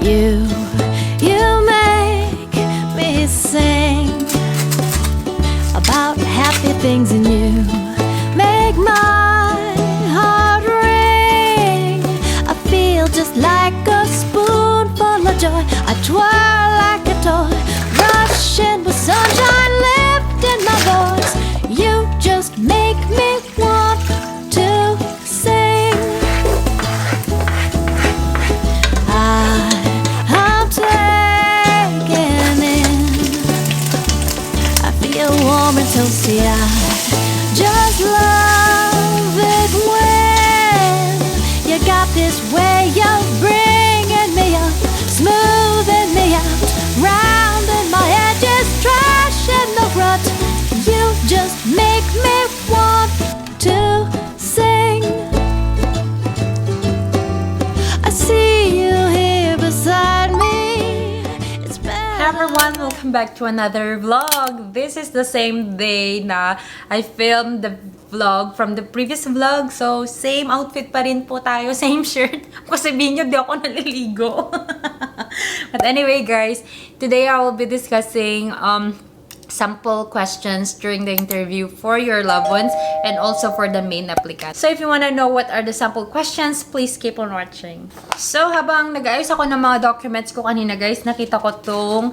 You make me sing about happy things in you. Make my heart ring. I feel just like a spoonful of joy. I twirl like a toy, rushing with sunshine, lifting my voice. You just make me want to sing. I'm taken in. I feel warm and toasty. I just love it when you got this way of bringing me up, smoothing me out, rounding my edges, trashing the rut. You just make me want to sing. I see you here beside me. It's better. Hi everyone! Welcome back to another vlog. This is the same day na I filmed the vlog from the previous vlog. So, same outfit pa rin po tayo. Same shirt. Kung sabihin nyo, di ako naliligo. But anyway guys, today I will be discussing sample questions during the interview for your loved ones and also for the main applicant. So if you wanna know what are the sample questions, please keep on watching. So habang nag-ayos ako ng mga documents ko kanina guys, nakita ko tong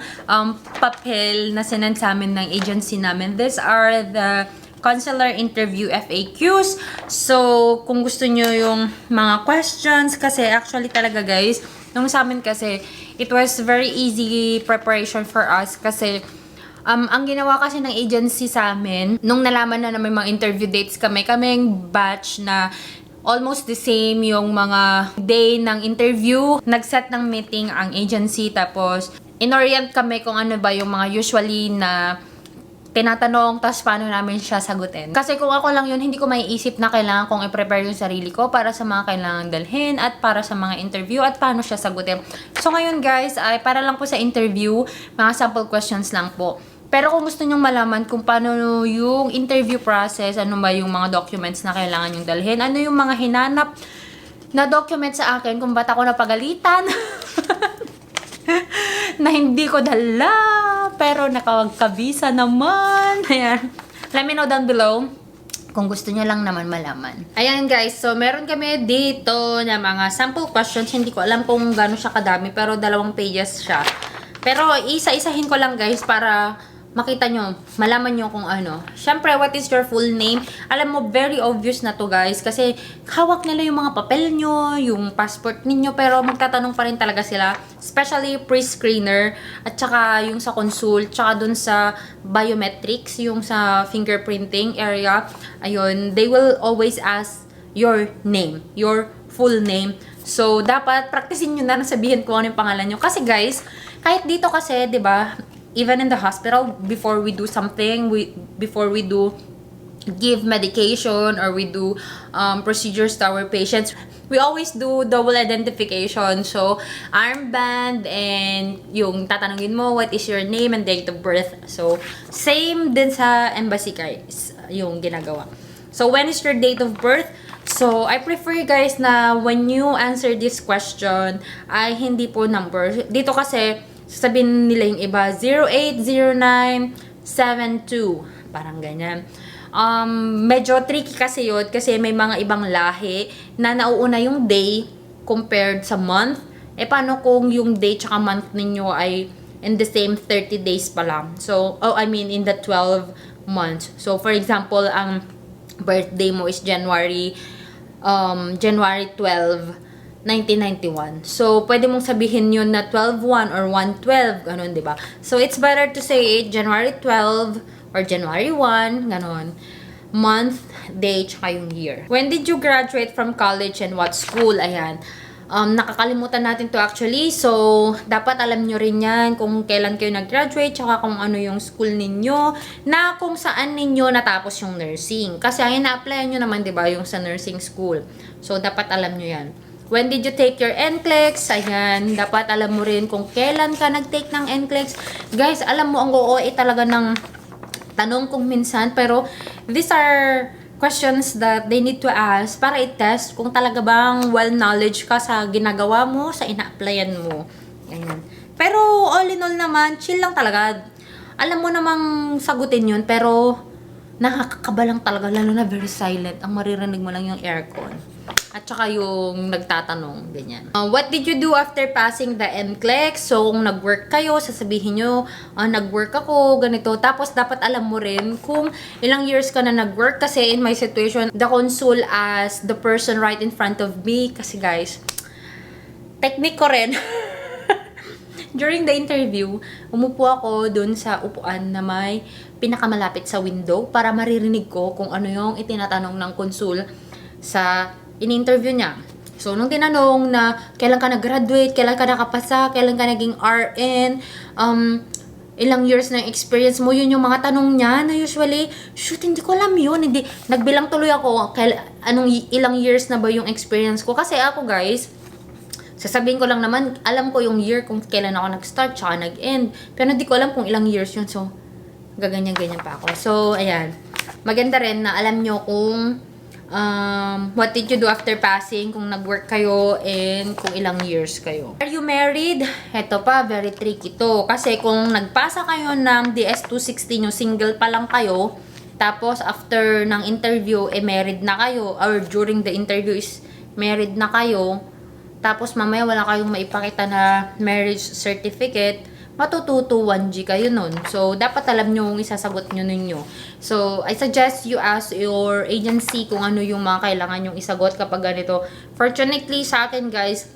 papel na sinend sa amin ng agency namin. These are the consular interview FAQs. So kung gusto nyo yung mga questions, kasi actually talaga guys, nung sa amin kasi, it was very easy preparation for us kasi ang ginawa kasi ng agency sa amin, nung nalaman na may mga interview dates kaming batch na almost the same yung mga day ng interview, nag-set ng meeting ang agency, tapos inorient kami kung ano ba yung mga usually na tinatanong, tapos paano namin siya sagutin. Kasi kung ako lang yun, hindi ko maiisip na kailangan kong i-prepare yung sarili ko para sa mga kailangan dalhin at para sa mga interview at paano siya sagutin. So ngayon guys, ay para lang po sa interview, mga sample questions lang po. Pero kung gusto nyong malaman kung paano yung interview process, ano ba yung mga documents na kailangan nyong dalhin, ano yung mga hinanap na documents sa akin, kung ba't ako napagalitan, na hindi ko dala, pero nakawagkabisa naman. Ayan. Let me know down below kung gusto nyo lang naman malaman. Ayan guys, so meron kami dito na mga sample questions. Hindi ko alam kung gano'n siya kadami, pero 2 pages siya. Pero isa-isahin ko lang guys para makita nyo, malaman nyo kung ano. Siyempre, what is your full name? Alam mo, very obvious na to guys. Kasi hawak nila yung mga papel nyo, yung passport ninyo, pero magtatanong pa rin talaga sila. Especially pre-screener, at saka yung sa consult, tsaka dun sa biometrics, yung sa fingerprinting area. Ayun, they will always ask your name, your full name. So, dapat practicein nyo na sabihin kung ano yung pangalan nyo. Kasi guys, kahit dito kasi, di ba, even in the hospital, before we do something, before we do give medication or we do procedures to our patients, we always do double identification. So, armband and yung tatanungin mo, what is your name and date of birth. So, same din sa embassy guys, yung ginagawa. So, when is your date of birth? So, I prefer guys na when you answer this question, ay hindi po number. Dito kasi, sabihin nila yung iba, 080972. Parang ganyan. Medyo tricky kasi yun kasi may mga ibang lahi na nauuna yung day compared sa month. Eh, paano kung yung day tsaka month ninyo ay in the same 30 days pa lang? So, in the 12 months. So, for example, ang birthday mo is January 12, 1991. So, pwede mong sabihin yun na 12-1 or 1-12, ganun, di ba? So, it's better to say January 12 or January 1, ganun. Month, day, tsaka yung year. When did you graduate from college and what school? Ayan. Nakakalimutan natin to actually. So, dapat alam nyo rin yan kung kailan kayo nag-graduate, tsaka kung ano yung school ninyo, na kung saan ninyo natapos yung nursing. Kasi ang ina-applyan nyo naman, di ba, yung sa nursing school. So, dapat alam nyo yan. When did you take your NCLEX? Ayan, dapat alam mo rin kung kailan ka nag-take ng NCLEX. Guys, alam mo, ang OOA talaga ng tanong kung minsan, pero these are questions that they need to ask para i-test kung talaga bang well knowledge ka sa ginagawa mo, sa ina-applyan mo. Ayan. Pero all in all naman, chill lang talaga. Alam mo namang sagutin yun, pero nakakakaba lang talaga, lalo na very silent. Ang maririnig mo lang yung aircon. At saka yung nagtatanong, ganyan. What did you do after passing the NCLEX? So, kung nag-work kayo, sasabihin nyo, nag-work ako, ganito. Tapos, dapat alam mo rin kung ilang years ka na nag-work. Kasi in my situation, the consul as the person right in front of me. Kasi guys, technique ko rin. During the interview, umupo ako dun sa upuan na may pinakamalapit sa window para maririnig ko kung ano yung itinatanong ng consul sa in-interview niya. So, nung tinanong na kailan ka nag-graduate, kailan ka nakapasa, kailan ka naging RN, ilang years na experience mo, yun yung mga tanong niya na usually, shoot, hindi ko alam yun. Hindi, nagbilang tuloy ako, ilang years na ba yung experience ko. Kasi ako guys, sasabihin ko lang naman, alam ko yung year kung kailan ako nag-start, tsaka nag-end. Pero hindi ko alam kung ilang years yun. So, gaganyan-ganyan pa ako. So, ayan. Maganda rin na alam nyo kung what did you do after passing, kung nag-work kayo, and kung ilang years kayo. Are you married? Ito pa, very tricky to. Kasi kung nagpasa kayo ng DS-216, yung single pa lang kayo, tapos after ng interview, married na kayo, or during the interview is married na kayo, tapos mamaya wala kayong maipakita na marriage certificate, matututo 1G kayo nun. So, dapat alam nyo kung isasagot nyo ninyo. So, I suggest you ask your agency kung ano yung mga kailangan yung isagot kapag ganito. Fortunately, sa akin guys,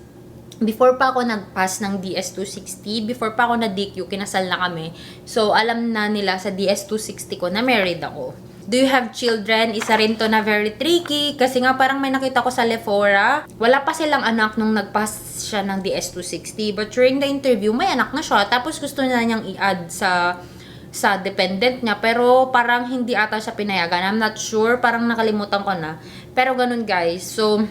before pa ako nag-pass ng DS-260, before pa ako na-DQ, kinasal na kami. So, alam na nila sa DS-260 ko na married ako. Do you have children? Isa rin to na very tricky. Kasi nga parang may nakita ko sa Lefora. Wala pa silang anak nung nag-pass siya ng DS-260. But during the interview, may anak na siya. Tapos gusto na niyang i-add sa dependent niya. Pero parang hindi ata siya pinayagan. I'm not sure. Parang nakalimutan ko na. Pero ganun guys. So,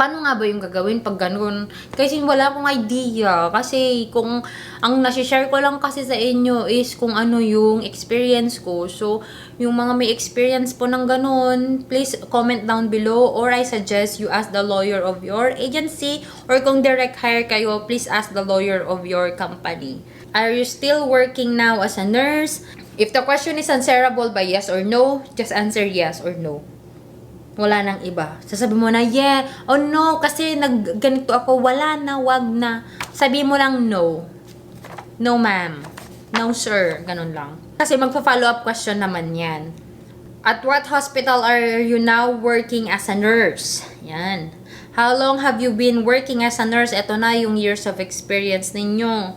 paano nga ba yung gagawin pag ganun? Kasi wala akong idea. Kasi kung ang nasi-share ko lang kasi sa inyo is kung ano yung experience ko. So, yung mga may experience po ng ganun, please comment down below, or I suggest you ask the lawyer of your agency, or kung direct hire kayo, please ask the lawyer of your company. Are you still working now as a nurse? If the question is answerable by yes or no, just answer yes or no. Wala nang iba. Sasabi mo na, yeah, oh no, kasi ganito ako, wala na, wag na. Sabi mo lang no. No ma'am. No sir. Ganun lang. Kasi magpa-follow up question naman yan. At what hospital are you now working as a nurse? Yan. How long have you been working as a nurse? Ito na yung years of experience ninyo.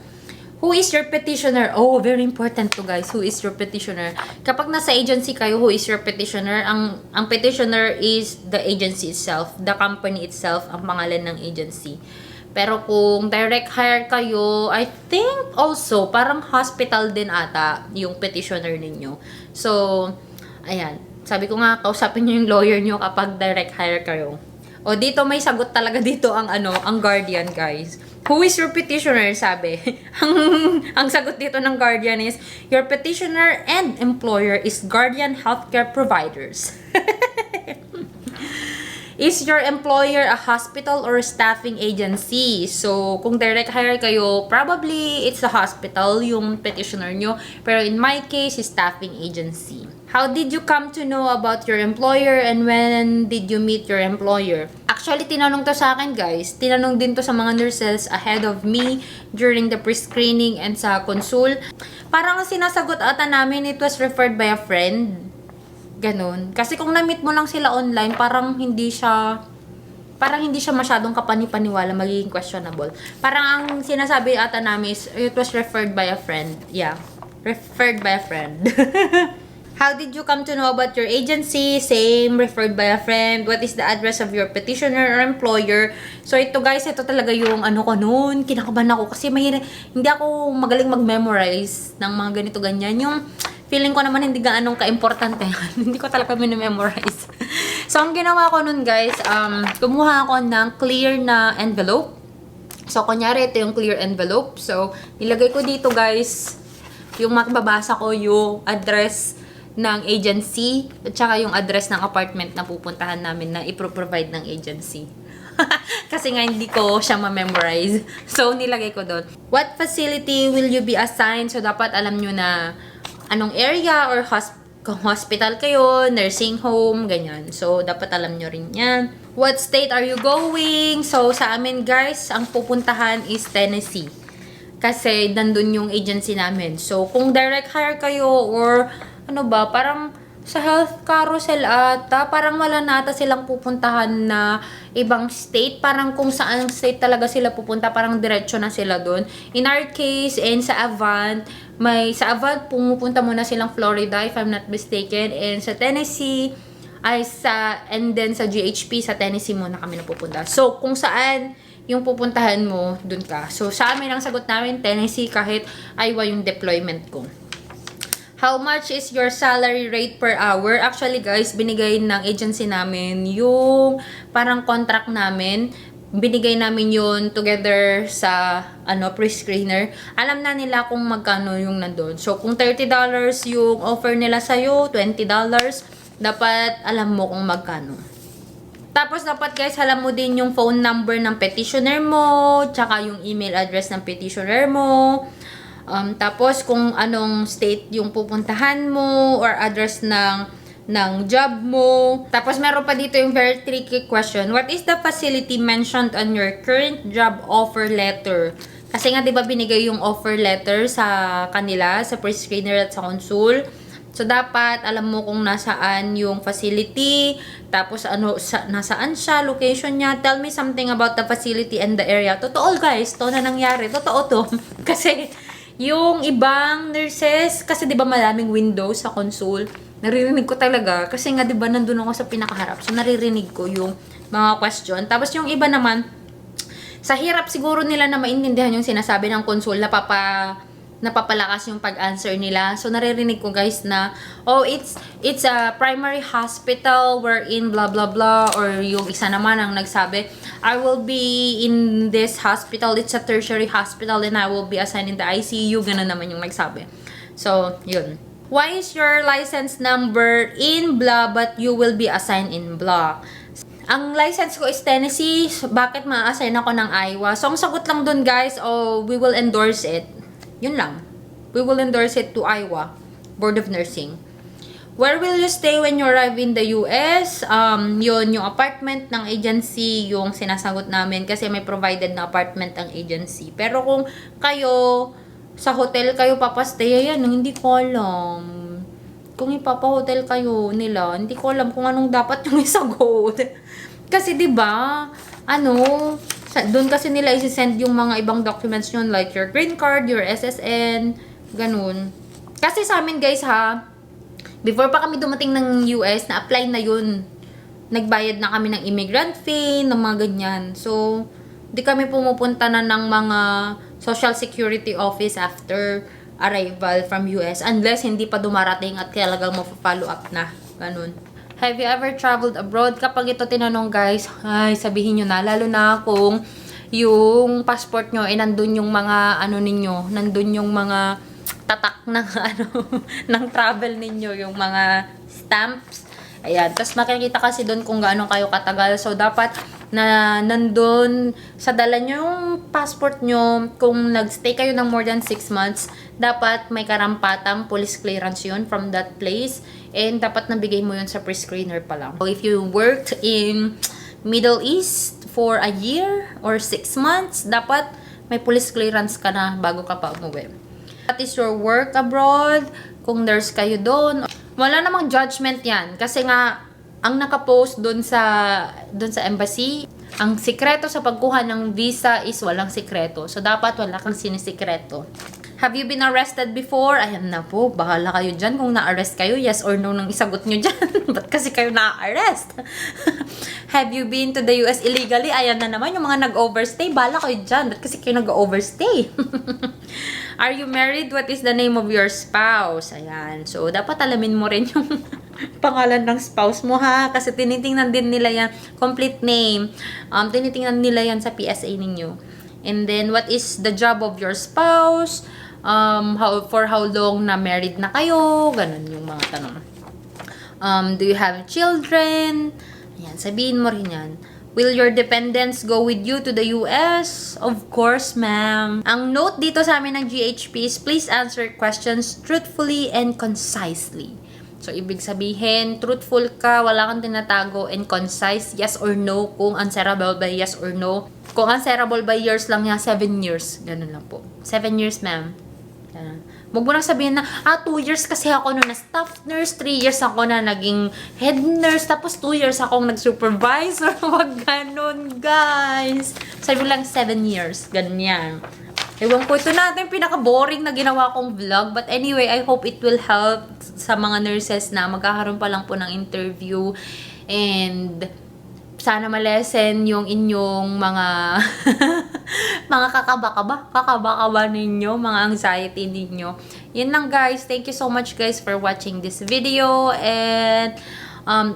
Who is your petitioner? Oh, very important to guys. Who is your petitioner? Kapag nasa agency kayo, who is your petitioner? Ang petitioner is the agency itself. The company itself, ang pangalan ng agency. Pero kung direct hire kayo, I think also, parang hospital din ata yung petitioner ninyo. So, ayan. Sabi ko nga, kausapin nyo yung lawyer nyo kapag direct hire kayo. O, dito may sagot talaga dito ang ang guardian, guys. Who is your petitioner? Sabi. ang sagot dito ng guardian is, your petitioner and employer is Guardian Healthcare Providers. Is your employer a hospital or staffing agency? So, kung direct hire kayo, probably it's a hospital yung petitioner nyo. Pero in my case, is staffing agency. How did you come to know about your employer and when did you meet your employer? Actually, tinanong to sa akin guys. Tinanong din to sa mga nurses ahead of me during the pre-screening and sa consul. Parang sinasagot ata namin, it was referred by a friend. Ganon. Kasi kung na-meet mo lang sila online, parang hindi siya masyadong kapanipaniwala, magiging questionable. Parang ang sinasabi ata namin is, it was referred by a friend. Yeah. Referred by a friend. How did you come to know about your agency? Same, referred by a friend. What is the address of your petitioner or employer? So, ito guys, ito talaga yung ano ko noon. Kinakabahan ako kasi hindi ako magaling mag-memorize ng mga ganito-ganyan. Yung feeling ko naman hindi gaanong ka-importante. Hindi ko talaga minimemorize. So, ang ginawa ko nun guys, kumuha ako ng clear na envelope. So, kunyari, ito yung clear envelope. So, nilagay ko dito guys, yung makababasa ko yung address ng agency at saka yung address ng apartment na pupuntahan namin na ipro-provide ng agency. Kasi nga hindi ko siya ma-memorize. So, nilagay ko doon. What facility will you be assigned? So, dapat alam nyo na anong area or kung hospital kayo, nursing home, ganyan. So, dapat alam nyo rin yan. What state are you going? So, sa amin guys, ang pupuntahan is Tennessee. Kasi nandun yung agency namin. So, kung direct hire kayo or ano ba, parang sa health carousel ata, parang wala na ata silang pupuntahan na ibang state. Parang kung saan state talaga sila pupunta, parang diretso na sila doon. In our case, and sa Avant, sa Avant, pumupunta muna silang Florida, if I'm not mistaken. And sa Tennessee, and then sa GHP, sa Tennessee muna kami napupunta. So, kung saan yung pupuntahan mo, dun ka. So, sa amin ang sagot namin, Tennessee, kahit Iowa yung deployment ko. How much is your salary rate per hour? Actually, guys, binigay ng agency namin yung parang contract namin. Binigay namin yun together sa pre-screener. Alam na nila kung magkano yung nandun. So, kung $30 yung offer nila sa'yo, $20, dapat alam mo kung magkano. Tapos, dapat guys, alam mo din yung phone number ng petitioner mo, tsaka yung email address ng petitioner mo. Tapos, kung anong state yung pupuntahan mo or address ng job mo. Tapos, meron pa dito yung very tricky question. What is the facility mentioned on your current job offer letter? Kasi nga, di ba binigay yung offer letter sa kanila, sa pre-screener at sa consul. So, dapat alam mo kung nasaan yung facility, tapos nasaan siya, location niya. Tell me something about the facility and the area. Totoo guys, to na nangyari. Totoo to. Kasi, yung ibang nurses, kasi 'di ba maraming windows sa console, naririnig ko talaga kasi nga 'di ba nandun ako sa pinakaharap. So naririnig ko yung mga question. Tapos yung iba naman sa hirap siguro nila na maintindihan yung sinasabi ng console, napapalakas yung pag-answer nila. So naririnig ko guys na it's a primary hospital wherein blah blah blah, or yung isa naman ang nagsabi, I will be in this hospital, it's a tertiary hospital and I will be assigned in the ICU. Ganun naman yung nagsabi. So, yun. Why is your license number in blah but you will be assigned in blah? Ang license ko is Tennessee. Bakit ma-assign ako ng Iowa? So, ang sagot lang dun guys, we will endorse it. Yun lang. We will endorse it to Iowa Board of Nursing. Where will you stay when you arrive in the US? Yun, yung apartment ng agency, yung sinasagot namin kasi may provided na apartment ang agency. Pero kung kayo, sa hotel kayo papastay, yan, hindi ko alam. Kung ipapa-hotel kayo nila, hindi ko alam kung anong dapat yung isagot. Kasi 'di ba, doon kasi nila isi-send yung mga ibang documents yun, like your green card, your SSN, ganun. Kasi sa amin guys before pa kami dumating ng US, na-apply na yun. Nagbayad na kami ng immigrant fee, ng mga ganyan. So, di kami pumupunta na ng mga Social Security Office after arrival from US unless hindi pa dumarating at talagang ma-follow up na. Ganun. Have you ever traveled abroad? Kapag ito tinanong guys, sabihin nyo na, lalo na kung yung passport nyo, nandun yung mga ninyo, nandun yung mga tatak ng ng travel ninyo, yung mga stamps. Ayan, tapos makikita kasi doon kung gaano kayo katagal. So dapat na nandun sa dala nyo yung passport nyo, kung nagstay kayo ng more than 6 months, dapat may karampatang police clearance yun from that place, and dapat nabigay mo yun sa pre-screener pa lang. So if you worked in Middle East for a year or 6 months, dapat may police clearance ka na bago ka pa umuwi. What is your work abroad? Kung nurse kayo doon, wala namang judgment yan. Kasi nga, ang nakapost doon sa embassy, ang sikreto sa pagkuha ng visa is walang sikreto. So, dapat wala kang sinisikreto. Have you been arrested before? Ayan na po, bahala kayo dyan kung na-arrest kayo. Yes or no nang isagot nyo dyan. Ba't kasi kayo na-arrest? Have you been to the US illegally? Ayan na naman, yung mga nag-overstay, bahala kayo dyan. Ba't kasi kayo nag-overstay? Are you married? What is the name of your spouse? Ayan. So, dapat alamin mo rin yung pangalan ng spouse mo kasi tinitingnan din nila yan, complete name. Tinitingnan nila yan sa PSA ninyo. And then, what is the job of your spouse? For how long na married na kayo? Ganun yung mga tanong. Do you have children? Ayan, sabihin mo rin yan. Will your dependents go with you to the US? Of course, ma'am. Ang note dito sa amin ng GHP is please answer questions truthfully and concisely. So, ibig sabihin, truthful ka, wala kang tinatago, and concise, yes or no, kung answerable by yes or no. Kung answerable by years lang yan, 7 years. Ganun lang po. 7 years, ma'am. Ganun. Huwag mo nang sabihin na, 2 years kasi ako na staff nurse, 3 years ako na naging head nurse, tapos 2 years akong nag-supervisor. Huwag ganun, guys. Sabi mo lang 7 years. Ganyan. Ewan ko, ito natin pinaka-boring na ginawa kong vlog. But anyway, I hope it will help sa mga nurses na magkakaroon pa lang po ng interview. And sana malesen yung inyong mga mga kakaba ninyo, mga anxiety ninyo. Yun lang, guys. Thank you so much, guys, for watching this video. And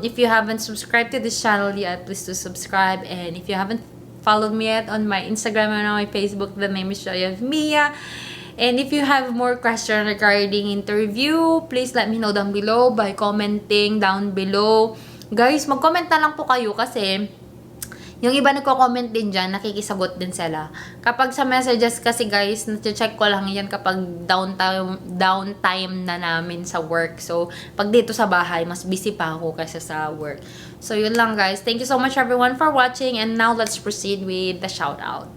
if you haven't subscribed to this channel yet, please do subscribe. And if you haven't followed me yet on my Instagram and on my Facebook, the name is Joy of Mia. And if you have more questions regarding interview, please let me know down below by commenting down below. Guys, mag-comment na lang po kayo kasi yung iba nagko-comment din dyan, nakikisagot din sila. Kapag sa messages kasi, guys, na-check ko lang yan kapag downtime na namin sa work. So, pag dito sa bahay, mas busy pa ako kaysa sa work. So, yun lang, guys. Thank you so much, everyone, for watching. And now, let's proceed with the shout-out.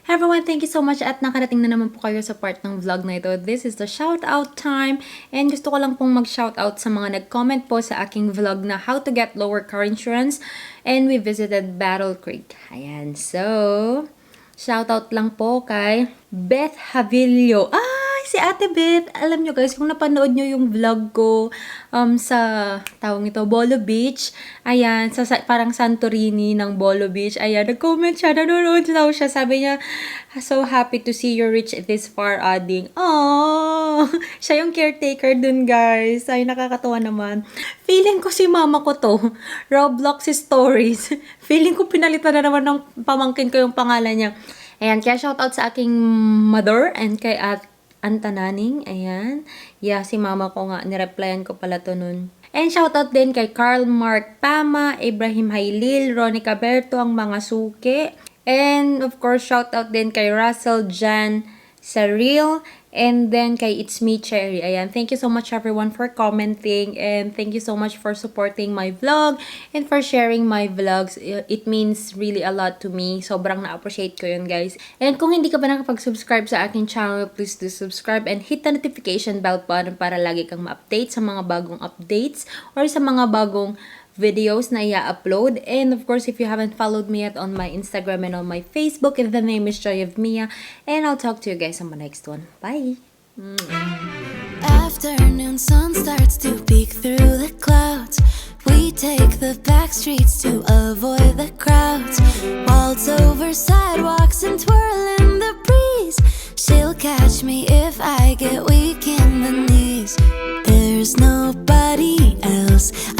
Hey everyone, thank you so much at nakarating na naman po kayo sa part ng vlog na ito. This is the shout-out time. And gusto ko lang pong mag-shoutout sa mga nag-comment po sa aking vlog na how to get lower car insurance. And we visited Battle Creek. Ayan, so shoutout lang po kay Beth Havilio. Si Ate Beth, alam nyo guys, kung napanood nyo yung vlog ko sa tawag ito, Bolo Beach, ayan, sa parang Santorini ng Bolo Beach, ayan, nag-comment siya, nanonood daw siya, sabi niya, so happy to see you reach this far, adding, aww, siya yung caretaker dun, guys, ay, nakakatawa naman. Feeling ko si mama ko to, Roblox Stories, feeling ko pinalitan na naman ng pamangkin ko yung pangalan niya. Ayan, kaya shoutout sa aking mother and kay Antananing, ayan. Yeah, si mama ko nga, nireplyan ko pala to nun. And shoutout din kay Carl Mark Pama, Ibrahim Hailil, Ronica Berto, ang mga suki. And of course, shoutout din kay Russell Jan Saril, and then kay It's Me Cherry. Ayan, thank you so much everyone for commenting, and thank you so much for supporting my vlog and for sharing my vlogs. It means really a lot to me. Sobrang na-appreciate ko yun, guys. And kung hindi ka pa nakapag-subscribe sa aking channel, please do subscribe and hit the notification bell button para lagi kang ma-update sa mga bagong updates or sa mga bagong videos na i-upload. And of course, if you haven't followed me yet on my Instagram and on my Facebook, the name is Joy of Mia. And I'll talk to you guys on my next one. Bye! Afternoon sun starts to peek through the clouds. We take the back streets to avoid the crowds. Waltz over sidewalks and twirl in the breeze. She'll catch me if I get weak in the knees. There's nobody else